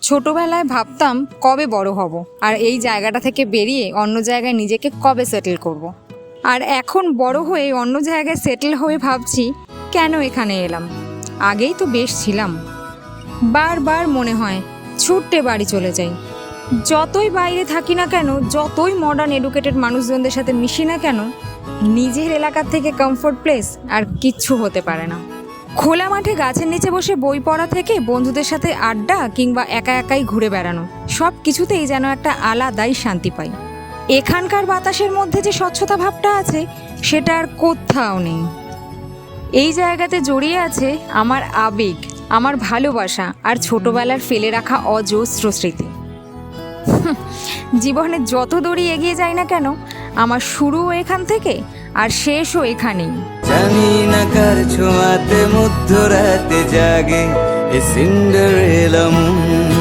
ছোটবেলায় ভাবতাম কবে বড় হব আর এই জায়গাটা থেকে বেরিয়ে অন্য জায়গায় নিজেকে কবে সেটেল করব। আর এখন বড় হয়ে অন্য জায়গায় সেটেল হয়ে ভাবছি কেন এখানে এলাম, আগেই তো বেশ ছিলাম। বারবার মনে হয় ছুটতে বাড়ি চলে যাই। যতই বাইরে থাকি না কেন, যতই মডার্ন এডুকেটেড মানুষজনদের সাথে মিশি না কেন, নিজের এলাকার থেকে কমফোর্ট প্লেস আর কিচ্ছু হতে পারে না। খোলা মাঠে গাছের নিচে বসে বই পড়া থেকে বন্ধুদের সাথে আড্ডা কিংবা একা একাই ঘুরে বেড়ানো, সব কিছুতেই যেন একটা আলাদাই শান্তি পাই। এখানকার বাতাসের মধ্যে যে স্বচ্ছতা ভাবটা আছে সেটা আর কোথাও নেই। এই জায়গাতে জড়িয়ে আছে আমার আবেগ, আমার ভালোবাসা আর ছোটবেলার ফেলে রাখা অজস্র স্মৃতি। জীবনে যত দূরই এগিয়ে যায় না কেন, আমার শুরুও এখান থেকে আর শেষও এখানেই। জানি না কার ছোঁয়াতে মধ্যরাতে জাগে এ সিন্ডারেলা মন।